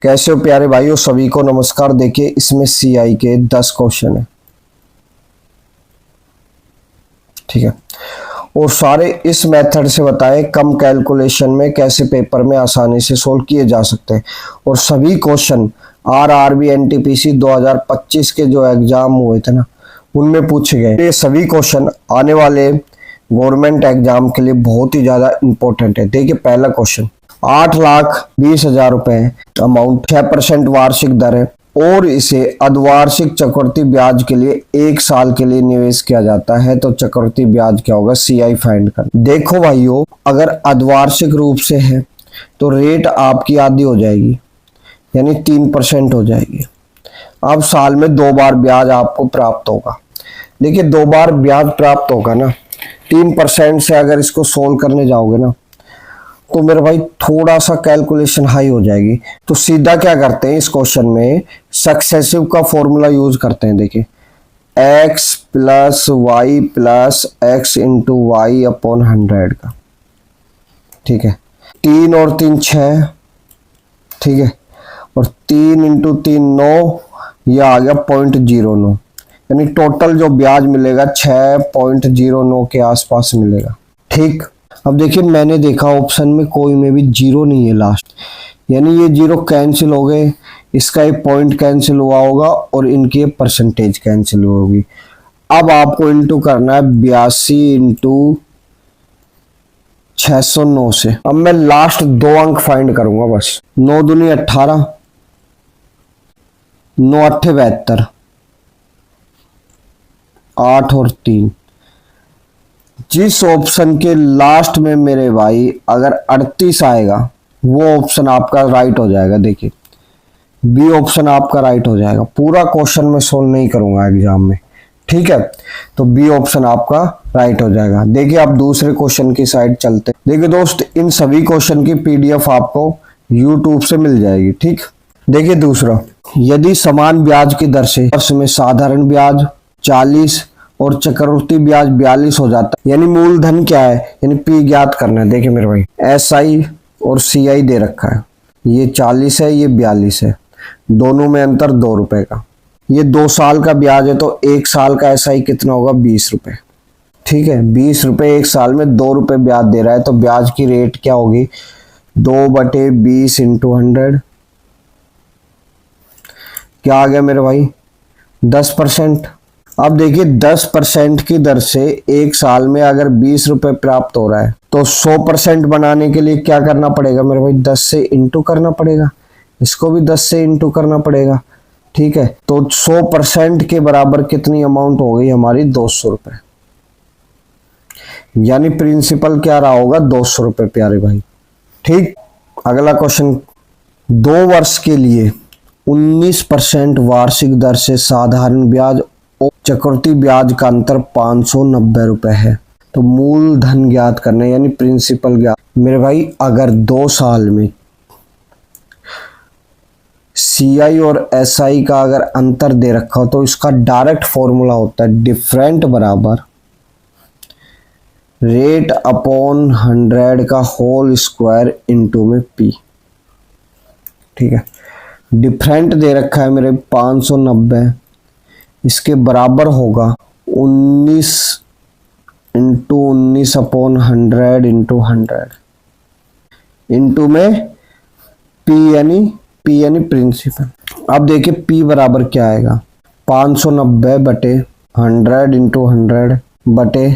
कैसे हो प्यारे भाइयों, सभी को नमस्कार। देखिए इसमें सीआई के 10 क्वेश्चन है, ठीक है। और सारे इस मेथड से बताए कम कैलकुलेशन में कैसे पेपर में आसानी से सोल्व किए जा सकते हैं। और सभी क्वेश्चन आरआरबी एनटीपीसी 2025 के जो एग्जाम हुए थे ना, उनमें पूछे गए। ये सभी क्वेश्चन आने वाले गवर्नमेंट एग्जाम के लिए बहुत ही ज्यादा इंपॉर्टेंट है। देखिए पहला क्वेश्चन, 8,20,000 रुपए अमाउंट, 6% वार्षिक दर है और इसे अर्धवार्षिक चक्रवृद्धि ब्याज के लिए 1 साल के लिए निवेश किया जाता है, तो चक्रवृद्धि ब्याज क्या होगा, सीआई फाइंड कर। देखो भाइयों, अगर अर्धवार्षिक रूप से है तो रेट आपकी आधी हो जाएगी, यानी 3% हो जाएगी। अब साल में 2 बार ब्याज आपको प्राप्त होगा। देखिए 2 बार ब्याज प्राप्त होगा ना, 3% से अगर इसको सोल्व करने जाओगे ना तो मेरे भाई थोड़ा सा कैलकुलेशन हाई हो जाएगी। तो सीधा क्या करते हैं, इस क्वेश्चन में सक्सेसिव का फॉर्मूला यूज करते हैं। देखिए x plus y plus x into y upon 100 का, ठीक है। 3 और 3 6, ठीक है। और 3 इंटू 3 9, यह आ गया 0.09, यानी टोटल जो ब्याज मिलेगा 6.09 के आसपास मिलेगा, ठीक। अब देखिए मैंने देखा ऑप्शन में कोई में भी जीरो नहीं है लास्ट, यानी ये जीरो कैंसिल हो गए, इसका एक पॉइंट कैंसिल हुआ होगा और इनकी परसेंटेज कैंसिल होगी। अब आपको इंटू करना है 82 इंटू 609 से। अब मैं लास्ट 2 अंक फाइंड करूंगा बस। 9 दूनी 18, 9 अट्ठे 72, 8 और 3। जिस ऑप्शन के लास्ट में मेरे भाई अगर 38 आएगा वो ऑप्शन आपका राइट हो जाएगा। देखिए बी ऑप्शन आपका राइट हो जाएगा। पूरा क्वेश्चन मैं सोल्व नहीं करूंगा एग्जाम में, ठीक है। तो बी ऑप्शन आपका राइट हो जाएगा। देखिए आप दूसरे क्वेश्चन की साइड चलते। देखिए दोस्त, इन सभी क्वेश्चन की पीडीएफ आपको यूट्यूब से मिल जाएगी, ठीक। देखिए दूसरा, यदि समान ब्याज की दर से वर्ष में साधारण ब्याज 40 और चक्रवृद्धि ब्याज 42 हो जाता है, यानी मूलधन क्या है, यानी पी ज्ञात करना है। देखिए मेरे भाई एसआई और सीआई दे रखा है, ये 40 है, ये 42 है, दोनों में अंतर 2 रुपए का। ये 2 साल का ब्याज है तो 1 साल का एसआई कितना होगा, 20 रुपए, ठीक है। 20 रुपए 1 साल में 2 रुपए ब्याज दे रहा है, तो ब्याज की रेट क्या होगी, 2/20 इंटू 100, क्या आ गया मेरे भाई, 10%। अब देखिए 10% की दर से 1 साल में अगर 20 रुपए प्राप्त हो रहा है तो 100% बनाने के लिए क्या करना पड़ेगा मेरे भाई, 10 से इंटू करना पड़ेगा, इसको भी 10 से इंटू करना पड़ेगा, ठीक है। तो 100% के बराबर कितनी अमाउंट हो गई हमारी, 200 रुपए, यानी प्रिंसिपल क्या रहा होगा, 200 रुपए प्यारे भाई, ठीक। अगला क्वेश्चन, 2 वर्ष के लिए 19% वार्षिक दर से साधारण ब्याज और चक्रवृद्धि ब्याज का अंतर 590 रुपए है, तो मूलधन ज्ञात करना है, यानी प्रिंसिपल ज्ञात। मेरे भाई अगर 2 साल में सीआई और एसआई का अगर अंतर दे रखा हो तो इसका डायरेक्ट फॉर्मूला होता है डिफरेंट बराबर रेट अपॉन 100 का होल स्क्वायर इंटू में पी, ठीक है। डिफरेंट दे रखा है मेरे 590, इसके बराबर होगा 19 इंटू 19 अपॉन 100 इंटू 100 इंटू में पी यानी प्रिंसिपल। अब देखिए पी बराबर क्या आएगा, 590 बटे 100 इंटू 100 बटे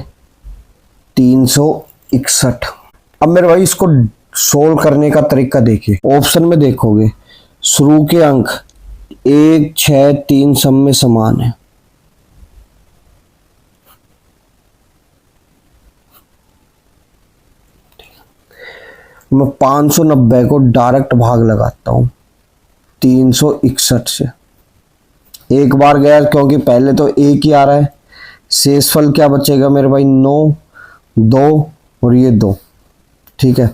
361। अब मेरे भाई इसको सोल्व करने का तरीका देखिए। ऑप्शन में देखोगे शुरू के अंक 1 6 3 सब में समान है, मैं 590 को डायरेक्ट भाग लगाता हूं 361 से। एक बार गया क्योंकि पहले तो 1 ही आ रहा है, शेषफल क्या बचेगा मेरे भाई, 9 2 और ये 2, ठीक है।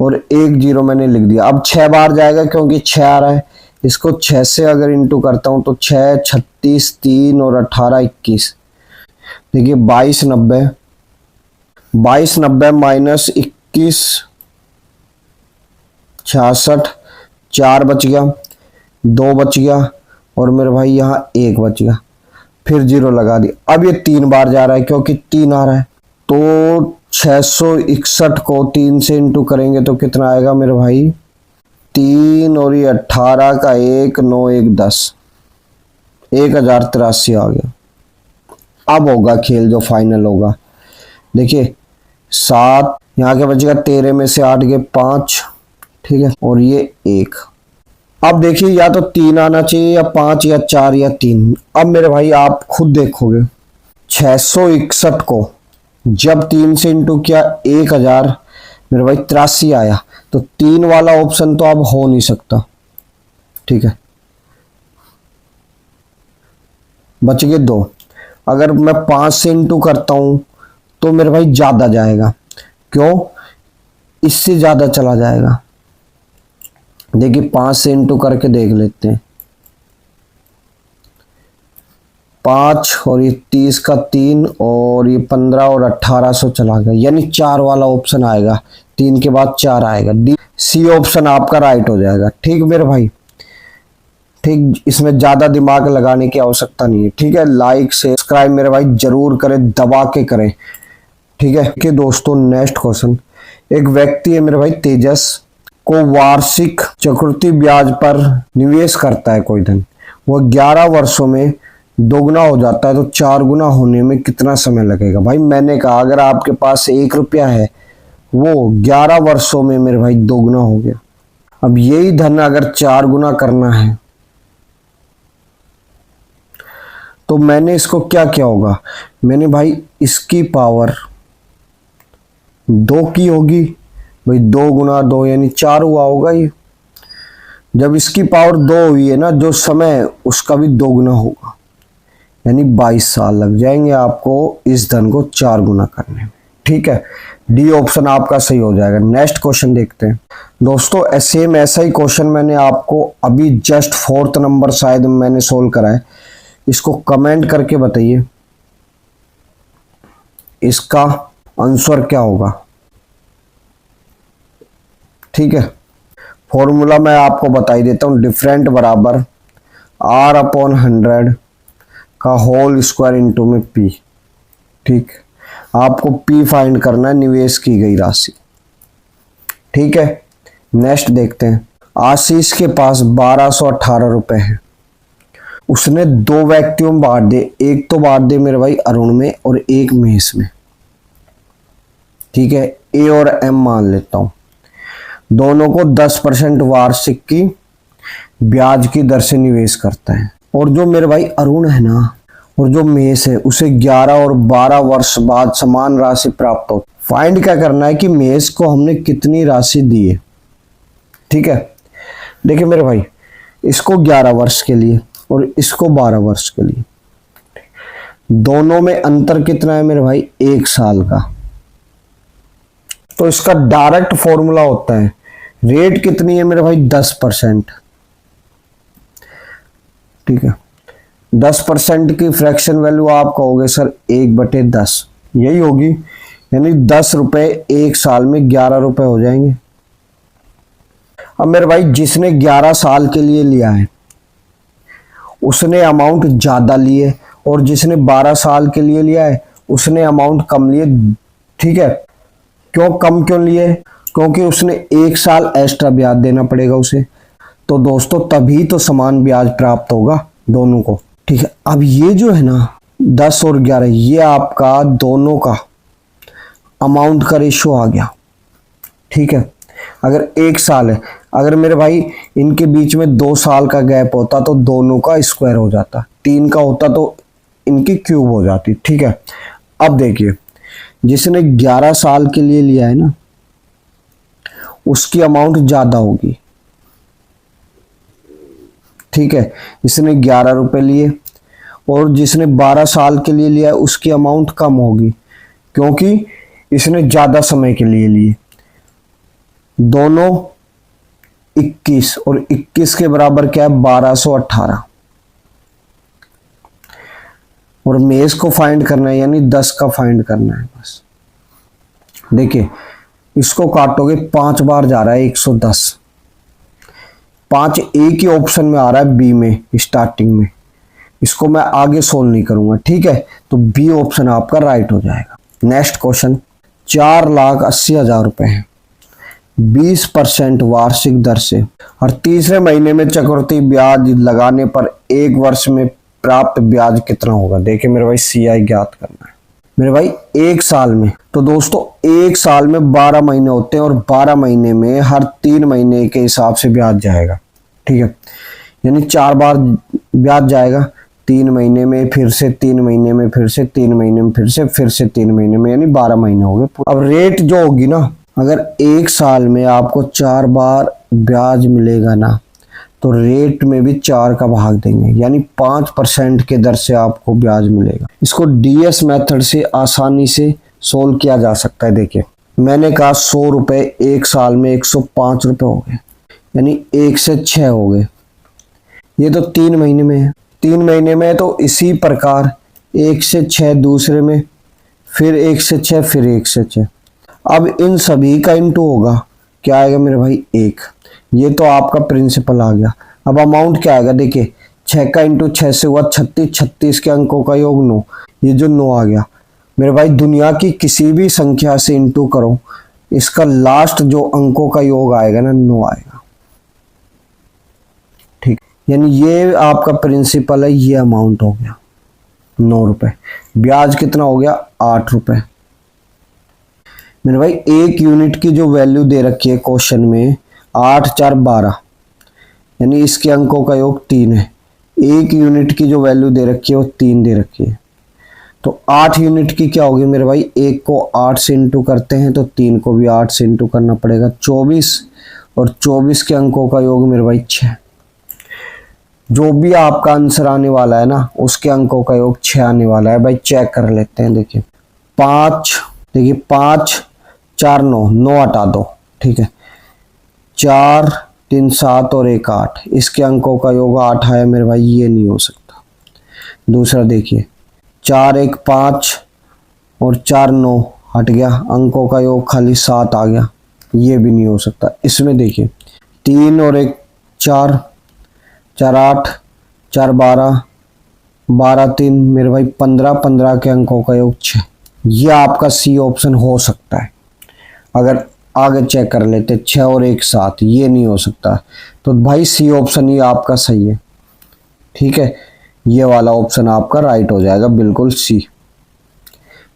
और 1 0 मैंने लिख दिया। अब 6 बार जाएगा क्योंकि 6 आ रहा है, इसको 6 से अगर इंटू करता हूं तो 6 36 3 और 18 21। देखिए 2290 माइनस 21 66 4 बच गया, 2 बच गया और मेरे भाई यहाँ 1 बच गया, फिर 0 लगा दिया। अब ये 3 बार जा रहा है क्योंकि 3 आ रहा है, तो 661 को 3 से इंटू करेंगे तो कितना आएगा मेरे भाई, 3 और ये 18 का 1, 9 1 10, 1083 आ गया। अब होगा खेल जो फाइनल होगा। देखिए 7 यहाँ के बचेगा, 13 में से 8 गए 5, ठीक है, और ये 1। अब देखिए या तो 3 आना चाहिए या 5 या 4 या 3। अब मेरे भाई आप खुद देखोगे 661 को जब 3 से इंटू किया 1000 मेरे भाई 83 आया, तो 3 वाला ऑप्शन तो अब हो नहीं सकता, ठीक है। बच गए 2। अगर मैं 5 से इंटू करता हूं तो मेरे भाई ज्यादा जाएगा, क्यों, इससे ज्यादा चला जाएगा। देखिए 5 से इंटू करके देख लेते हैं, 5 और ये 30 का 3 और ये 15 और 1800 चला गया, यानी 4 वाला ऑप्शन आएगा, 3 के बाद 4 आएगा, डी सी ऑप्शन आपका राइट हो जाएगा। ठीक मेरे भाई, ठीक, इसमें ज्यादा दिमाग लगाने की आवश्यकता नहीं है, ठीक है। लाइक सब्सक्राइब मेरे भाई जरूर करें, दबा के करें, ठीक है। कि दोस्तों नेक्स्ट क्वेश्चन, एक व्यक्ति है मेरे भाई तेजस को वार्षिक चक्रवृद्धि ब्याज पर निवेश करता है कोई धन, वह 11 वर्षों में दोगुना हो जाता है, तो 4 गुना होने में कितना समय लगेगा। भाई मैंने कहा अगर आपके पास 1 रुपया है वो 11 वर्षों में मेरे भाई दोगुना हो गया। अब यही धन अगर 4 गुना करना है तो मैंने इसको क्या किया होगा, मैंने भाई इसकी पावर 2 की होगी, भाई 2 गुना 2 यानी 4 हुआ होगा ये। जब इसकी पावर 2 हुई है ना, जो समय उसका भी 2 गुना होगा, यानी 22 साल लग जाएंगे आपको इस धन को 4 गुना करने में, ठीक है। डी ऑप्शन आपका सही हो जाएगा। नेक्स्ट क्वेश्चन देखते हैं दोस्तों। सेम ऐसा ही क्वेश्चन मैंने आपको अभी जस्ट 4th नंबर शायद मैंने सोल्व करा है, इसको कमेंट करके बताइए इसका आंसर क्या होगा, ठीक है। फॉर्मूला मैं आपको बता ही देता हूं, डिफरेंट बराबर R/100 का होल स्क्वायर इंटू में P, ठीक। आपको P फाइंड करना है, निवेश की गई राशि, ठीक है। नेक्स्ट देखते हैं। आशीष के पास 1218 रुपए है, उसने 2 व्यक्तियों में बांट दे, एक तो बांट दे मेरे भाई अरुण में और एक महेश में, ठीक है। ए और एम मान लेता हूं, दोनों को 10% वार्षिक की ब्याज की दर से निवेश करता है, और जो मेरे भाई अरुण है ना और जो महेश है उसे 11 और 12 वर्ष बाद समान राशि प्राप्त हो। फाइंड क्या करना है कि महेश को हमने कितनी राशि दी है, ठीक है। देखिए मेरे भाई इसको 11 वर्ष के लिए और इसको 12 वर्ष के लिए, दोनों में अंतर कितना है मेरे भाई, 1 साल का। तो इसका डायरेक्ट फॉर्मूला होता है, रेट कितनी है मेरे भाई 10%, ठीक है। 10% की फ्रैक्शन वैल्यू आप कहोगे सर 1/10 यही होगी, यानी 10 रुपए 1 साल में 11 रुपए हो जाएंगे। अब मेरे भाई जिसने 11 साल के लिए लिया है उसने अमाउंट ज्यादा लिए, और जिसने 12 साल के लिए लिया है उसने अमाउंट कम लिए, ठीक है। क्यों कम क्यों लिए, क्योंकि उसने 1 साल एक्स्ट्रा ब्याज देना पड़ेगा उसे, तो दोस्तों तभी तो समान ब्याज प्राप्त होगा दोनों को, ठीक है। अब ये जो है ना 10 और 11 ये आपका दोनों का अमाउंट का रेशियो आ गया, ठीक है। अगर 1 साल है, अगर मेरे भाई इनके बीच में 2 साल का गैप होता तो दोनों का स्क्वायर हो जाता, 3 का होता तो इनकी क्यूब हो जाती, ठीक है। अब देखिए जिसने 11 साल के लिए लिया है ना उसकी अमाउंट ज्यादा होगी, ठीक है। इसने 11 रुपए लिए, और जिसने 12 साल के लिए लिया है उसकी अमाउंट कम होगी, क्योंकि इसने ज्यादा समय के लिए लिए। दोनों 21 और 21 के बराबर क्या है 1218, और मेज को फाइंड करना है यानी 10 का फाइंड करना है बस। देखिए इसको काटोगे 5 बार जा रहा है 110, 5 एक ही ऑप्शन में आ रहा है बी में स्टार्टिंग में, इसको मैं आगे सोल्व नहीं करूंगा, ठीक है। तो बी ऑप्शन आपका राइट हो जाएगा। नेक्स्ट क्वेश्चन, 4,80,000 रुपए है 20% वार्षिक दर से, और तीसरे महीने में चक्रवृद्धि ब्याज लगाने पर 1 वर्ष में प्राप्त ब्याज कितना होगा। देखिए मेरे भाई CI ज्ञात करना है मेरे भाई 1 साल में। तो दोस्तों 1 साल में 12 महीने होते हैं और 12 महीने में हर 3 महीने के हिसाब से ब्याज जाएगा, ठीक है। यानी 4 बार ब्याज जाएगा, 3 महीने में, फिर से 3 महीने में, फिर से 3 महीने में, फिर से 3 महीने में, यानी 12 महीने हो गए। अब रेट जो होगी ना, अगर 1 साल में आपको 4 बार ब्याज मिलेगा ना, तो रेट में भी 4 का भाग देंगे, यानी 5% के दर से आपको ब्याज मिलेगा। इसको DS मेथड से आसानी से सोल्व किया जा सकता है। देखिए मैंने कहा 100 रुपए 1 साल में 105 रुपए हो गए, यानी 1 से 6 हो गए। ये तो 3 महीने में है, 3 महीने में है, तो इसी प्रकार 1 से 6 दूसरे में, फिर 1 से 6, फिर 1 से 6। अब इन सभी का इंटू होगा, क्या आएगा मेरे भाई 1। ये तो आपका प्रिंसिपल आ गया। अब अमाउंट क्या आएगा, देखिए 6 का इंटू 6 से हुआ 36, 36 के अंकों का योग 9, ये जो 9 आ गया मेरे भाई, दुनिया की किसी भी संख्या से इंटू करो, इसका लास्ट जो अंकों का योग आएगा ना 9 आएगा, ठीक। यानी ये आपका प्रिंसिपल है, ये अमाउंट हो गया 9 रुपए। ब्याज कितना हो गया 8 रुपए मेरे भाई। 1 यूनिट की जो वैल्यू दे रखी है क्वेश्चन में 8 4 12, यानी इसके अंकों का योग 3 है। 1 यूनिट की जो वैल्यू दे रखी है वो 3 दे रखी है, तो 8 यूनिट की क्या होगी मेरे भाई, 1 को 8 से इंटू करते हैं तो 3 को भी 8 से इंटू करना पड़ेगा, 24, और 24 के अंकों का योग मेरे भाई 6। जो भी आपका आंसर आने वाला है ना, उसके अंकों का योग 6 आने वाला है भाई। चेक कर लेते हैं। देखिए 5, देखिए 5 4 9, 9 हटा दो, ठीक है। 4 3 7 और 1 8, इसके अंकों का योग 8 है मेरे भाई, ये नहीं हो सकता। दूसरा देखिए 4 1 5 और 4 9 हट गया, अंकों का योग खाली 7 आ गया, ये भी नहीं हो सकता। इसमें देखिए 3 और 1 4, 4 8, 4 12, 12 3 मेरे भाई 15, 15 के अंकों का योग 6, ये आपका C ऑप्शन हो सकता है। अगर आगे चेक कर लेते 6 और 1 7, ये नहीं हो सकता, तो भाई C ऑप्शन ही आपका सही है, ठीक है। ये वाला ऑप्शन आपका राइट हो जाएगा, बिल्कुल C,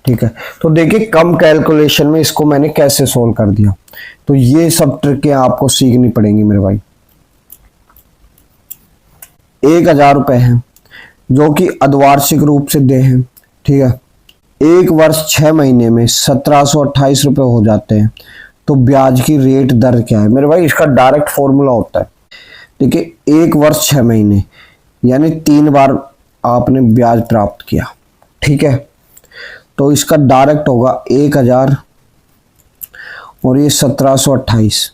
ठीक है। तो देखिए कम कैलकुलेशन में इसको मैंने कैसे सोल्व कर दिया, तो ये सब ट्रिकें आपको सीखनी पड़ेंगी मेरे भाई। 1,000 रुपए हैं जो कि अर्धवार्षिक रूप से दे हैं, ठीक है। 1 वर्ष 6 महीने में 1728 रुपए हो जाते हैं, तो ब्याज की रेट दर क्या है मेरे भाई, इसका डायरेक्ट फॉर्मूला होता है। देखिए 1 वर्ष 6 महीने यानी 3 बार आपने ब्याज प्राप्त किया, ठीक है। तो इसका डायरेक्ट होगा 1,000 और ये 1728।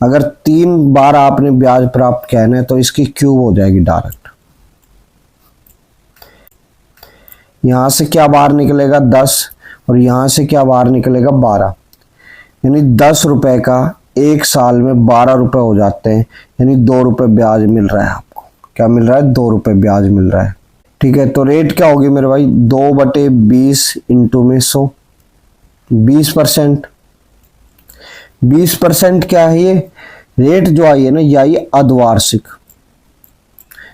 अगर 3 बार आपने ब्याज प्राप्त किया है ना, तो इसकी क्यूब हो जाएगी डायरेक्ट। यहां से क्या बाहर निकलेगा 10, और यहां से क्या बाहर निकलेगा 12, यानी 10 रुपए का 1 साल में 12 रुपए हो जाते हैं, यानी 2 रुपए ब्याज मिल रहा है आपको। क्या मिल रहा है, 2 रुपए ब्याज मिल रहा है, ठीक है। तो रेट क्या होगी मेरे भाई, 2/20 इंटू में 100, 20%। 20% क्या है, ये रेट जो आई है ना, ये आई अर्धवार्षिक।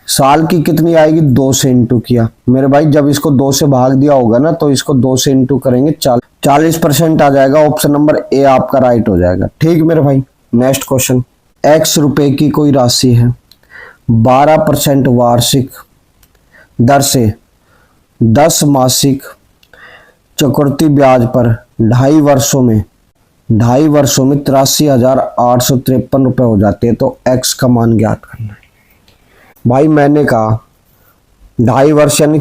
साल की कितनी आएगी, 2 से इंटू किया मेरे भाई। जब इसको 2 से भाग दिया होगा ना, तो इसको 2 से इंटू करेंगे, 40% आ जाएगा। ऑप्शन नंबर ए आपका राइट हो जाएगा, ठीक मेरे भाई। नेक्स्ट क्वेश्चन, X रुपए की कोई राशि है 12% वार्षिक दर से 10 मासिक चक्रवृद्धि ब्याज पर 2.5 वर्षों में 83,853 रुपए हो जाते हैं, तो X का मान ज्ञात करना है। भाई मैंने कहा 2.5 वर्ष यानी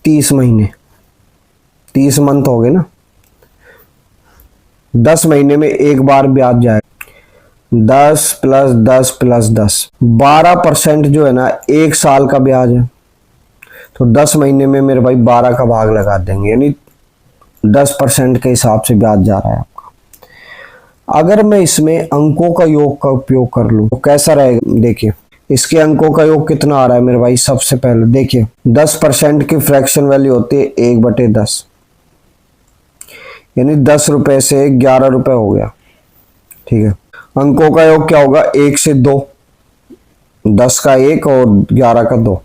30 महीने, 30 मंथ हो गए ना, 10 महीने में 1 बार ब्याज जाएगा, 10 + 10 + 10, 12% जो है ना 1 साल का ब्याज है, तो 10 महीने में मेरे भाई 12 का भाग लगा देंगे, यानी 10% के हिसाब से ब्याज जा रहा है आपका। अगर मैं इसमें अंकों का योग का उपयोग कर लूं तो कैसा रहेगा, देखिए इसके अंकों का योग कितना आ रहा है मेरे भाई? सबसे पहले देखिए 10% की फ्रैक्शन वैल्यू होती है 1/10, यानी 10 रुपए से 11 रुपए हो गया। ठीक है, अंकों का योग क्या होगा? 1 से 2, 10 का 1 और 11 का 2।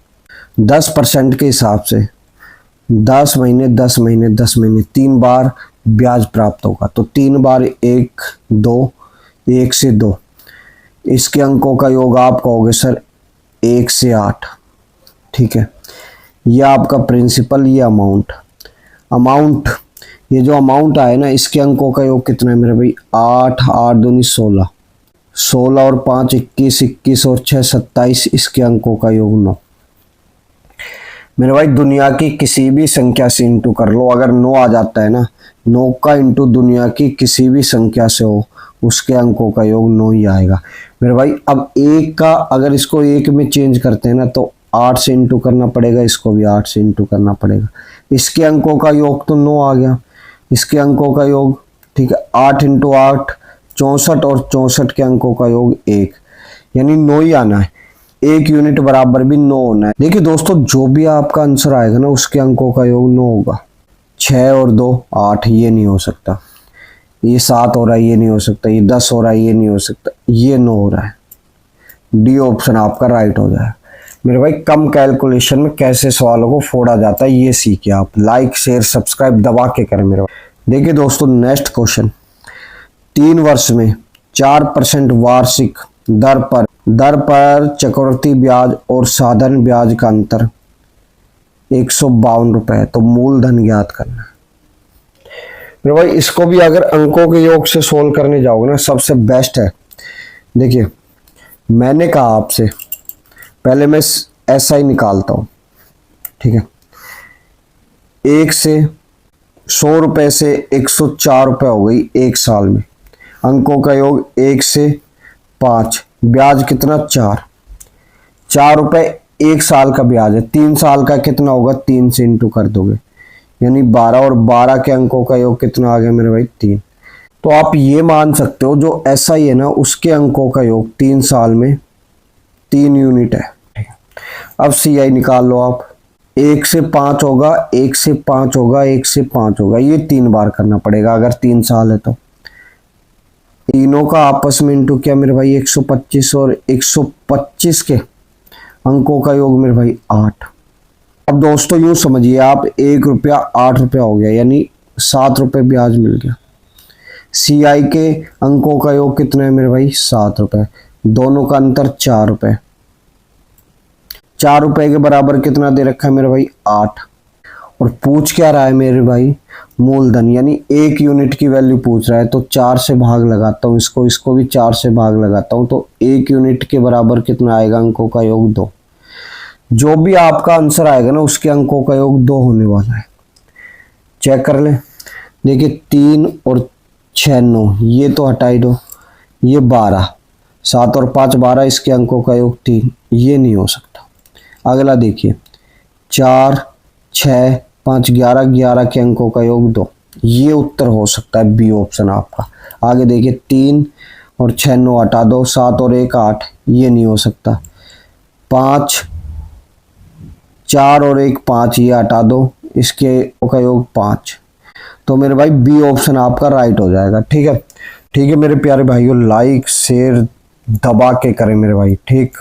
10% के हिसाब से 10 महीने 10 महीने 10 महीने 3 बार ब्याज प्राप्त होगा। तो 3 बार 1 2, 1 से 2। इसके अंकों का योग आप कहोगे सर 1 से 8। ठीक है, यह आपका प्रिंसिपल, ये अमाउंट ये जो अमाउंट आए ना, इसके अंकों का योग कितना है मेरे भाई? 8 8 दूनी 16, 16 और 5 21, 21 और 6 27। इसके अंकों का योग 9। मेरे भाई दुनिया की किसी भी संख्या से इंटू कर लो, अगर 9 आ जाता है ना, 9 का इंटू दुनिया की किसी भी संख्या से हो, उसके अंकों का योग 9 ही आएगा मेरे भाई। अब 1 का अगर इसको 1 में चेंज करते हैं ना, तो 8 से इंटू करना पड़ेगा, इसको भी 8 से इंटू करना पड़ेगा। इसके अंकों का योग तो 9 आ गया, इसके अंकों का योग, ठीक है, 8 इंटू 8 64, और 64 के अंकों का योग 1, यानी 9 ही आना है। 1 यूनिट बराबर भी 9 होना है। देखिए दोस्तों, जो भी आपका आंसर आएगा ना, उसके अंकों का योग 9 होगा। 6 और 2 8, ये नहीं हो सकता। ये 7 हो रहा है, ये नहीं हो सकता। ये 10 हो रहा है, ये नहीं हो सकता। ये 9 हो रहा है। डी ऑप्शन आपका राइट हो जाए मेरे भाई। कम कैलकुलेशन में कैसे सवालों को फोड़ा जाता है, ये सीखिए आप। लाइक शेयर सब्सक्राइब दबा के करें मेरे भाई। देखिए दोस्तों, नेक्स्ट क्वेश्चन। 3 वर्ष में 4% वार्षिक दर पर चक्रवृद्धि ब्याज और साधारण ब्याज का अंतर 152 रुपए है। तो मूलधन ज्ञात करना है मेरे भाई। इसको भी अगर अंकों के योग से सोल्व करने जाओगे ना, सबसे बेस्ट है। देखिए, मैंने कहा आपसे पहले मैं ऐसा ही निकालता हूं। ठीक है, 1 से 100 रुपए से 104 रुपए हो गई 1 साल में। अंकों का योग 1 से 5, ब्याज कितना? 4 रुपए 1 साल का ब्याज है। 3 साल का कितना होगा? 3 से इंटू कर दोगे, यानी 12, और 12 के अंकों का योग कितना आ गया मेरे भाई? 3। तो आप ये मान सकते हो, जो ऐसा ही है ना, उसके अंकों का योग 3 साल में 3 यूनिट है। अब CI निकाल लो आप। 1 से 5 होगा, 1 से 5 होगा, 1 से 5 होगा। ये 3 बार करना पड़ेगा अगर 3 साल है तो। तीनों का आपस में इंटू किया मेरे भाई 125, और 125 के अंकों का योग मेरे भाई 8। अब दोस्तों यूं समझिए आप, 1 रुपया 8 रुपया हो गया, यानी 7 रुपये ब्याज मिल गया। CI के अंकों का योग कितना है मेरे भाई? 7 रुपये। दोनों का अंतर 4 रुपये। 4 रुपये के बराबर कितना दे रखा है मेरे भाई? 8। और पूछ क्या रहा है मेरे भाई? मूलधन, यानी 1 यूनिट की वैल्यू पूछ रहा है। तो 4 से भाग लगाता हूँ, इसको भी 4 से भाग लगाता हूँ। तो 1 यूनिट के बराबर कितना आएगा? अंकों का योग 2। जो भी आपका आंसर आएगा ना, उसके अंकों का योग 2 होने वाला है। चेक कर लें। देखिए 3 और 6 9, ये तो हटाई दो। ये 12, 7 और 5 12, इसके अंकों का योग 3, ये नहीं हो सकता। अगला देखिए, 4 6 5 11, 11 के अंकों का योग 2, ये उत्तर हो सकता है, बी ऑप्शन आपका। आगे देखिए 3 और 6 9 हटा दो, 7 और 1 8, ये नहीं हो सकता। 5 4 और 1 5, ये हटा दो, इसके का योग 5। तो मेरे भाई बी ऑप्शन आपका राइट हो जाएगा। ठीक है, ठीक है मेरे प्यारे भाइयों, लाइक शेयर दबा के करें मेरे भाई। ठीक।